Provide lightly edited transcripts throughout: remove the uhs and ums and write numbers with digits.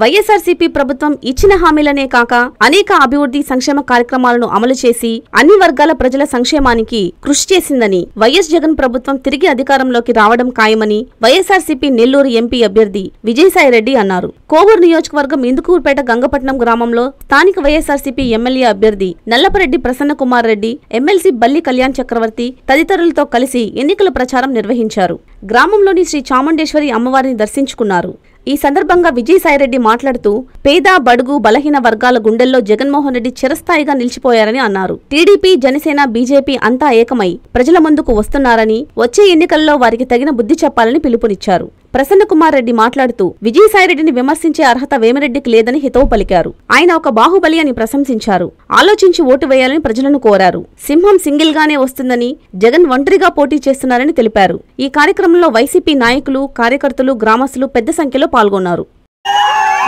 వైఎస్ఆర్సీపీ ప్రభుత్వం ఇచ్చిన హామీలనే కాక అనేక అభివృద్ధి సంక్షేమ కార్యక్రమాలను అమలు చేసి అన్ని వర్గాల ప్రజల సంక్షేమానికి కృషి చేసిందని, వైఎస్ జగన్ ప్రభుత్వం తిరిగి అధికారంలోకి రావడం ఖాయమని వైఎస్ఆర్సీపీ నెల్లూరు ఎంపీ అభ్యర్థి విజయసాయిరెడ్డి అన్నారు. కోవూరు నియోజకవర్గం ఇందుకూరుపేట గంగపట్నం గ్రామంలో స్థానిక వైఎస్ఆర్సీపీ ఎమ్మెల్యే అభ్యర్థి నల్లపరెడ్డి ప్రసన్న కుమార్ రెడ్డి, ఎమ్మెల్సీ బల్లి కళ్యాణ్ చక్రవర్తి తదితరులతో కలిసి ఎన్నికల ప్రచారం నిర్వహించారు. గ్రామంలోని శ్రీ చాముండేశ్వరి అమ్మవారిని దర్శించుకున్నారు. ఈ సందర్భంగా విజయసాయిరెడ్డి మాట్లాడుతూ పేద, బడుగు, బలహీన వర్గాల గుండెల్లో జగన్మోహన్ రెడ్డి చిరస్థాయిగా నిలిచిపోయారని అన్నారు. టీడీపీ, జనసేన, బీజేపీ అంతా ఏకమై ప్రజల ముందుకు వస్తున్నారని, వచ్చే ఎన్నికల్లో వారికి తగిన బుద్ధి చెప్పాలని పిలుపునిచ్చారు. ప్రసన్న కుమార్ రెడ్డి మాట్లాడుతూ విజయసాయిరెడ్డిని విమర్శించే అర్హత వేమిరెడ్డికి లేదని హితవు పలికారు. ఆయన ఒక బాహుబలి అని ప్రశంసించారు. ఆలోచించి ఓటు వేయాలని ప్రజలను కోరారు. సింహం సింగిల్ గానే వస్తుందని, జగన్ ఒంటరిగా పోటీ చేస్తున్నారని తెలిపారు. ఈ కార్యక్రమంలో వైసీపీ నాయకులు, కార్యకర్తలు, గ్రామస్తులు పెద్ద సంఖ్యలో పాల్గొన్నారు.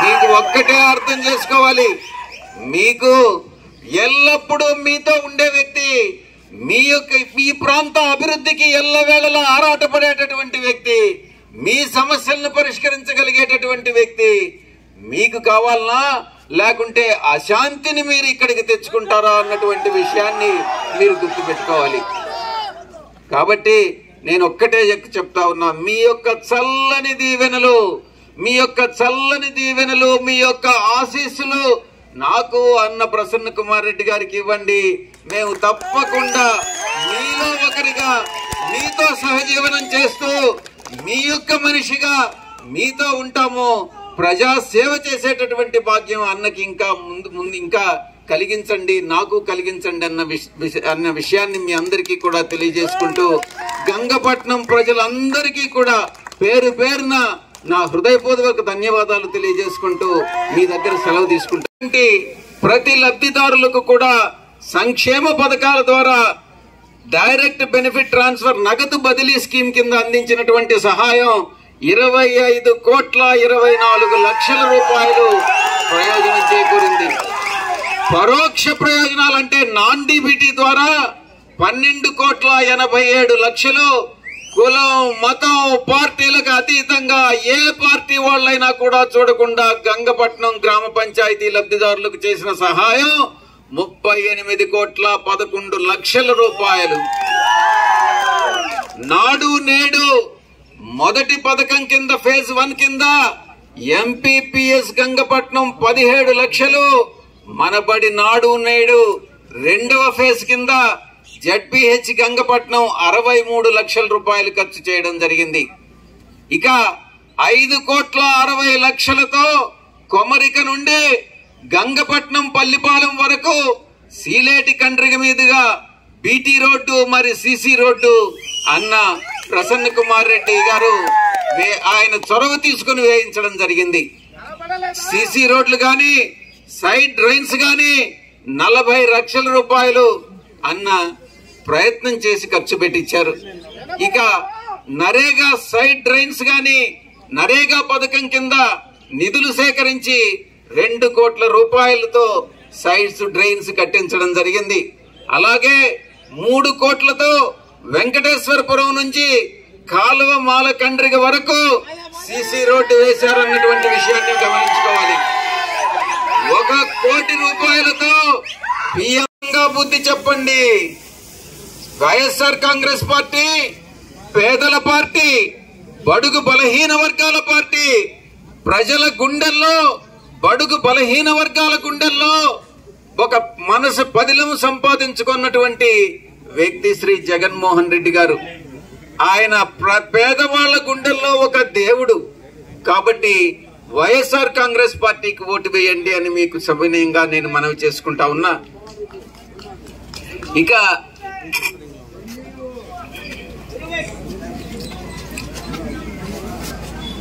మీకు ఒక్కటే అర్థం చేసుకోవాలి, మీకు ఎల్లప్పుడూ మీతో ఉండే వ్యక్తి, మీ ప్రాంత అభివృద్ధికి ఎల్లవేళలా ఆరాటపడేటటువంటి వ్యక్తి, మీ సమస్యలను పరిష్కరించగలిగేటటువంటి వ్యక్తి మీకు కావాలనా, లేకుంటే అశాంతిని మీరు ఇక్కడికి తెచ్చుకుంటారా అన్నటువంటి విషయాన్ని మీరు గుర్తుపెట్టుకోవాలి. కాబట్టి నేను ఒక్కటే చెప్తా ఉన్నా, మీ యొక్క చల్లని దీవెనలు, మీ యొక్క ఆశీస్సులు నాకు అన్న ప్రసన్న కుమార్ రెడ్డి గారికి ఇవ్వండి. మేము తప్పకుండా మీలో ఒకరిగా మీతో సహజీవనం చేస్తూ మీ యొక్క మనిషిగా మీతో ఉంటాము. ప్రజా సేవ చేసేటటువంటి భాగ్యం అన్నకి ఇంకా ముందు ఇంకా కలిగించండి, నాకు కలిగించండి అన్న విషయాన్ని మీ అందరికీ కూడా తెలియజేసుకుంటూ, గంగపట్నం ప్రజలందరికీ కూడా పేరు పేరున నా హృదయపూర్వక ధన్యవాదాలు తెలియజేసుకుంటూ మీ దగ్గర సెలవు తీసుకుంటా. ప్రతి లబ్ధిదారులకు కూడా సంక్షేమ పథకాల ద్వారా డైరెక్ట్ బెనిఫిట్ ట్రాన్స్ఫర్ నగదు బదిలీ స్కీమ్ కింద అందించినటువంటి సహాయం 25,24,00,000 రూపాయలు ప్రయోజనం చేకూరింది. పరోక్ష ప్రయోజనాలంటే నాన్ డీబీటీ ద్వారా 12,87,00,000 కులం, మతం, పార్టీలకు అతీతంగా ఏ పార్టీ వాళ్ళైనా కూడా చూడకుండా గంగపట్నం గ్రామ పంచాయతీ లబ్ధిదారులకు చేసిన సహాయం 38,11,00,000 రూపాయలు. నాడు నేడు మొదటి పథకం కింద ఫేజ్ 1 కింద ఎంపీపీఎస్ గంగపట్నం 17 లక్షలు, మనబడి నాడు నేడు రెండవ ఫేజ్ కింద జడ్పీహెచ్ గంగపట్నం 63 లక్షల రూపాయలు ఖర్చు చేయడం జరిగింది. ఇక 5,60,00,000తో కొమరిక నుండి గంగపట్నం పల్లిపాలెం వరకు సీలేటి కండ్రిగ మీదుగా బీటీ రోడ్డు మరి సీసీ రోడ్డు అన్న ప్రసన్న కుమార్ రెడ్డి గారు ఆయన చొరవ తీసుకుని వేయించడం జరిగింది. సీసీ రోడ్లు గాని, సైడ్ డ్రైన్స్ గాని 40 లక్షల రూపాయలు అన్న ప్రయత్నం చేసి ఖర్చు పెట్టించారు. ఇక నరేగా సైడ్ డ్రైన్స్ గాని, నరేగా పథకం కింద నిధులు సేకరించి 2 కోట్ల రూపాయలతో సైడ్స్ డ్రైన్స్ కట్టించడం జరిగింది. అలాగే 3 కోట్లతో వెంకటేశ్వరపురం నుంచి కాలువ మాలకండ్రిగ వరకు సీసీ రోడ్డు వేశారన్నటువంటి విషయాన్ని గమనించుకోవాలి. 1 కోటి రూపాయలతో పిఎంగా బుద్ధి చెప్పండి. వైఎస్ఆర్ కాంగ్రెస్ పార్టీ పేదల పార్టీ, బడుగు బలహీన వర్గాల పార్టీ, ప్రజల గుండెల్లో, బడుగు బలహీన వర్గాల గుండెల్లో ఒక మనసు పదిలము సంపాదించుకున్నటువంటి వ్యక్తి శ్రీ జగన్మోహన్ రెడ్డి గారు. ఆయన పేదవాళ్ల గుండెల్లో ఒక దేవుడు. కాబట్టి వైఎస్ఆర్ కాంగ్రెస్ పార్టీకి ఓటు వేయండి అని మీకు సవినయంగా నేను మనవి చేసుకుంటా ఉన్నా. ఇక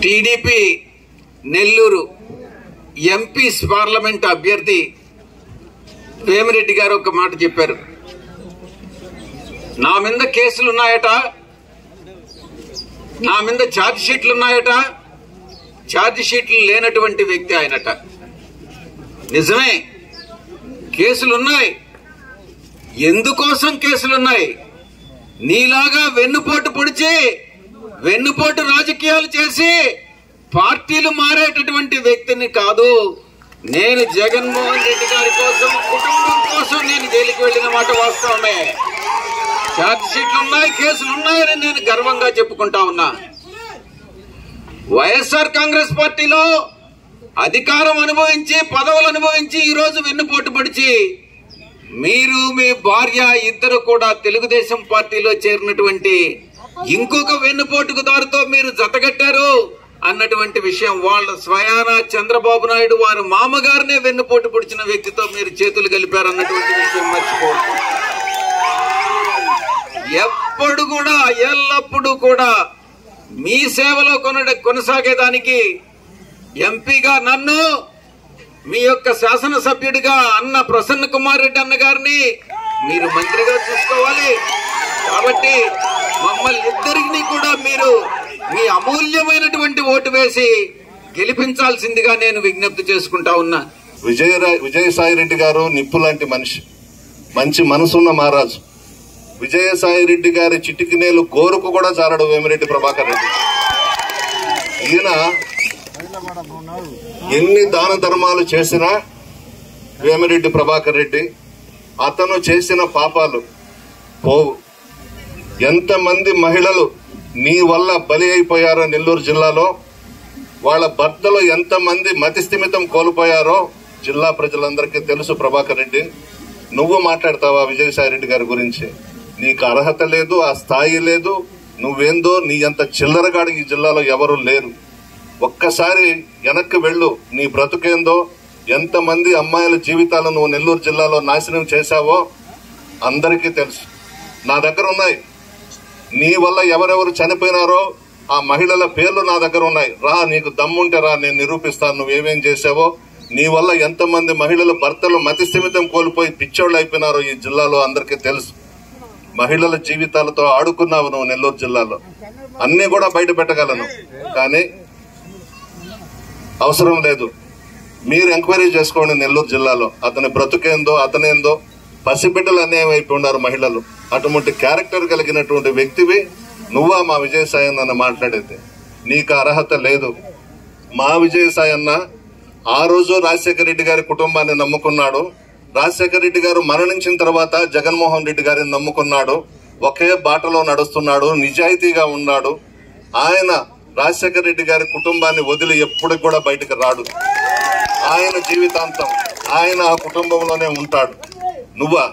టీడీపీ నెల్లూరు ఎంపీ పార్లమెంట్ అభ్యర్థి వేమిరెడ్డి గారు ఒక మాట చెప్పారు. నా మీద కేసులున్నాయట, నా మీద ఛార్జ్ షీట్లు ఉన్నాయట. ఛార్జ్ షీట్లు లేనటువంటి వ్యక్తి ఆయనట. నిజమే, కేసులున్నాయి. ఎందుకోసం కేసులున్నాయి? నీలాగా వెన్నుపోటు పొడిచి, వెన్నుపోటు రాజకీయాలు చేసి పార్టీలు మారేటటువంటి వ్యక్తిని కాదు. నేను జగన్మోహన్ రెడ్డి గారి కోసం, కుటుంబం కోసం నేను జైలుకి వెళ్ళిన మాట వాస్తవమే. ఛార్జ్ షీట్లు ఉన్నాయి, కేసులు ఉన్నాయని నేను గర్వంగా చెప్పుకుంటా ఉన్నా. వైఎస్ఆర్ కాంగ్రెస్ పార్టీలో అధికారం అనుభవించి, పదవులు అనుభవించి ఈరోజు వెన్నుపోటు పడిచి మీరు, మీ భార్య ఇద్దరు కూడా తెలుగుదేశం పార్టీలో చేరినటువంటి ఇంకొక వెన్నుపోటుకు దారితో మీరు జతగట్టారు అన్నటువంటి విషయం వాళ్ళ స్వయాన చంద్రబాబు నాయుడు వారి మామగారినే వెన్నుపోటు పొడిచిన వ్యక్తితో మీరు చేతులు కలిపారు అన్నటువంటి విషయం మర్చిపోవద్దు. ఎప్పుడు కూడా, ఎల్లప్పుడూ కూడా మీ సేవలో కొనసాగేదానికి ఎంపీగా నన్ను, మీ యొక్క శాసనసభ్యుడిగా అన్న ప్రసన్న కుమార్ రెడ్డి అన్న గారిని మీరు మంత్రిగా చూసుకోవాలి. కాబట్టి మమ్మల్ని ఇద్దరిని కూడా మీరు మీ అమూల్యమైనటువంటి ఓటు వేసి గెలిపించాల్సిందిగా నేను విజ్ఞప్తి చేసుకుంటా ఉన్నా. విజయసాయి రెడ్డి గారు నిప్పు లాంటి మనిషి, మంచి మనసున్న మహారాజు. విజయసాయి రెడ్డి గారి చిటికినేలు గోరుకు కూడా జారడు వేమిరెడ్డి ప్రభాకర్ రెడ్డి. ఈయన ఎన్ని దాన ధర్మాలు చేసినా వేమిరెడ్డి ప్రభాకర్ రెడ్డి అతను చేసిన పాపాలు పోవు. ఎంతమంది మహిళలు నీ వల్ల బలి అయిపోయారో నెల్లూరు జిల్లాలో, వాళ్ళ భర్తలు ఎంతమంది మతిస్థిమితం కోల్పోయారో జిల్లా ప్రజలందరికీ తెలుసు. ప్రభాకర్ రెడ్డి, నువ్వు మాట్లాడతావా విజయసాయి రెడ్డి గారి గురించి? నీకు అర్హత లేదు, ఆ స్థాయి లేదు. నువ్వేందో, నీ అంత చిల్లరగాడు ఈ జిల్లాలో ఎవరు లేరు. ఒక్కసారి వెనక్కి వెళ్ళు, నీ బ్రతుకేందో, ఎంతమంది అమ్మాయిల జీవితాలను నువ్వు నెల్లూరు జిల్లాలో నాశనం చేశావో అందరికీ తెలుసు. నా దగ్గర ఉన్నాయి. నీ వల్ల ఎవరెవరు చనిపోయినారో ఆ మహిళల పేర్లు నా దగ్గర ఉన్నాయి. రా, నీకు దమ్ముంటే రా, నేను నిరూపిస్తాను నువ్వేమేం చేశావో. నీ వల్ల ఎంతమంది మహిళల భర్తలు మతిస్థిమితం కోల్పోయి పిచ్చోళ్ళు అయిపోయినారో ఈ జిల్లాలో అందరికీ తెలుసు. మహిళల జీవితాలతో ఆడుకున్నావు నువ్వు నెల్లూరు జిల్లాలో. అన్ని కూడా బయట పెట్టగలను, కానీ అవసరం లేదు. మీరు ఎంక్వైరీ చేసుకోండి నెల్లూరు జిల్లాలో. అతని బ్రతుకేందో, అతనేందో. పసిబిడ్డలు అన్యాయం అయిపోయి ఉన్నారు మహిళలు. అటువంటి క్యారెక్టర్ కలిగినటువంటి వ్యక్తివి నువ్వా మా విజయసాయి అన్న మాట్లాడేది? నీకు అర్హత లేదు. మా విజయసాయి అన్న ఆ రోజు రాజశేఖర రెడ్డి గారి కుటుంబాన్ని నమ్ముకున్నాడు. రాజశేఖర రెడ్డి గారు మరణించిన తర్వాత జగన్మోహన్ రెడ్డి గారిని నమ్ముకున్నాడు. ఒకే బాటలో నడుస్తున్నాడు, నిజాయితీగా ఉన్నాడు. ఆయన రాజశేఖర రెడ్డి గారి కుటుంబాన్ని వదిలి ఎప్పటికి కూడా బయటకు రాడు. ఆయన జీవితాంతం ఆయన ఆ కుటుంబంలోనే ఉంటాడు. నువ్వా?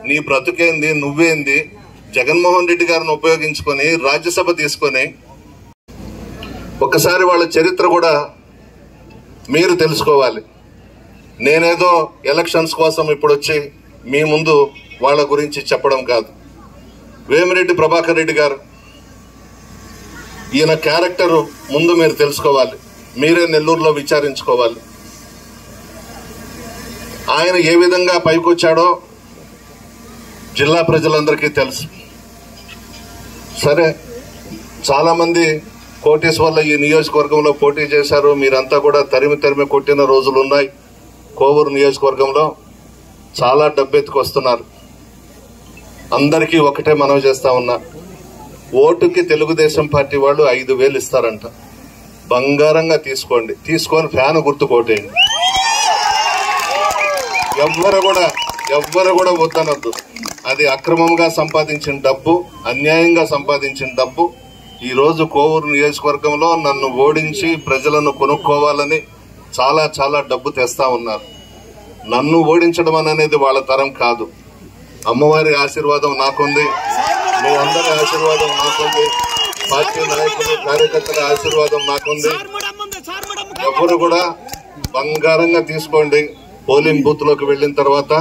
నీ బ్రతుకేంది, నువ్వేంది? జగన్మోహన్ రెడ్డి గారిని ఉపయోగించుకొని రాజ్యసభ తీసుకొని, ఒక్కసారి వాళ్ళ చరిత్ర కూడా మీరు తెలుసుకోవాలి. నేనేదో ఎలక్షన్స్ కోసం ఇప్పుడు వచ్చి మీ ముందు వాళ్ళ గురించి చెప్పడం కాదు. వేమిరెడ్డి ప్రభాకర్ రెడ్డి గారు, ఈయన క్యారెక్టర్ ముందు మీరు తెలుసుకోవాలి. మీరే నెల్లూరులో విచారించుకోవాలి. ఆయన ఏ విధంగా పైకొచ్చాడో జిల్లా ప్రజలందరికీ తెలుసు. సరే, చాలా మంది కోటేశ్వర్ల ఈ నియోజకవర్గంలో పోటీ చేశారు. మీరంతా కూడా తరిమి కొట్టిన రోజులు ఉన్నాయి. కోవూరు నియోజకవర్గంలో చాలా డబ్బెత్తుకొస్తున్నారు. అందరికీ ఒకటే మనవి చేస్తా ఉన్నా, ఓటుకి తెలుగుదేశం పార్టీ వాళ్ళు 5,000 ఇస్తారంట. బంగారంగా తీసుకోండి, తీసుకొని ఫ్యాన్ గుర్తు కోటేయండి. ఎవ్వరు కూడా వద్దనొద్దు. అది అక్రమంగా సంపాదించిన డబ్బు, అన్యాయంగా సంపాదించిన డబ్బు. ఈ రోజు కోవూరు నియోజకవర్గంలో నన్ను ఓడించి ప్రజలను కొనుక్కోవాలని చాలా డబ్బు తెస్తా ఉన్నారు. నన్ను ఓడించడం అనేది వాళ్ళ తరం కాదు. అమ్మవారి ఆశీర్వాదం నాకుంది, మీ అందరి ఆశీర్వాదం నాకుంది, పార్టీ నాయకులు కార్యకర్తల ఆశీర్వాదం నాకుంది. ఎవరు కూడా బంగారంగా తీసుకోండి. పోలింగ్ బూత్ లోకి వెళ్లిన తర్వాత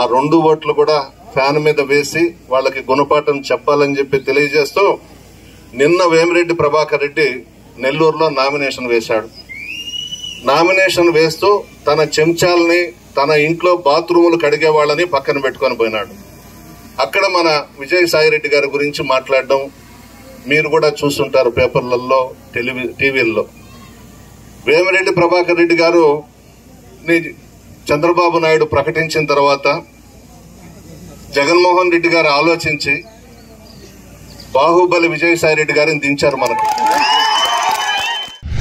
ఆ 2 ఓట్లు కూడా ఫ్యాన్ మీద వేసి వాళ్ళకి గుణపాఠం చెప్పాలని చెప్పి తెలియజేస్తూ, నిన్న వేమిరెడ్డి ప్రభాకర్ రెడ్డి నెల్లూరులో నామినేషన్ వేశాడు. నామినేషన్ వేస్తూ తన చెంచాలని, తన ఇంట్లో బాత్రూములు కడిగే వాళ్ళని పక్కన పెట్టుకొని పోయినాడు. అక్కడ మన విజయసాయి రెడ్డి గారి గురించి మాట్లాడడం మీరు కూడా చూస్తుంటారు పేపర్లలో, టీవీల్లో. వేమిరెడ్డి ప్రభాకర్ రెడ్డి గారు చంద్రబాబు నాయుడు ప్రకటించిన తర్వాత జగన్మోహన్ రెడ్డి గారు ఆలోచించి బాహుబలి విజయసాయి రెడ్డి గారిని దించారు మనకు.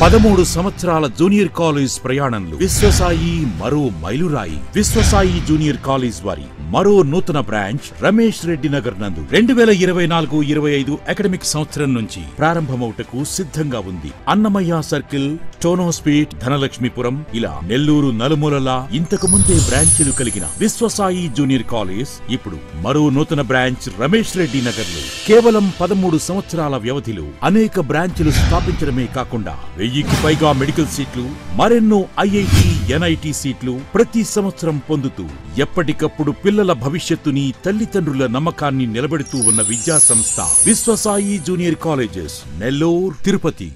13 సంవత్సరాల జూనియర్ కాలేజ్ ప్రయాణంలో విశ్వసాయి మరో మైలురాయి. విశ్వసాయి జూనియర్ కాలేజ్ వారి మరో నూతన బ్రాంచ్ రమేష్ రెడ్డి నగర్ నందు 2024-25 అకాడమిక్ సంవత్సరం నుంచి ప్రారంభమవుటకు సిద్ధంగా ఉంది. అన్నమయ్య సర్కిల్, టోనోస్పేట్, ధనలక్ష్మీపురం ఇలా నెల్లూరు నలుమూలలా ఇంతకు ముందే బ్రాంచీలు కలిగిన విశ్వసాయి జూనియర్ కాలేజ్ ఇప్పుడు మరో నూతన బ్రాంచ్ రమేష్ రెడ్డి నగర్ లో కేవలం 13 సంవత్సరాల వ్యవధిలో అనేక బ్రాంచీలు స్థాపించడమే కాకుండా 1000కి పైగా మెడికల్ సీట్లు, మరెన్నో ఐఐటి, ఎన్ఐటి సీట్లు ప్రతి సంవత్సరం పొందుతూ ఎప్పటికప్పుడు పిల్లల భవిష్యత్తుని, తల్లిదండ్రుల నమ్మకాన్ని నిలబెడుతూ ఉన్న విద్యా సంస్థ విశ్వసాయి జూనియర్ కాలేజెస్, నెల్లూరు, తిరుపతి.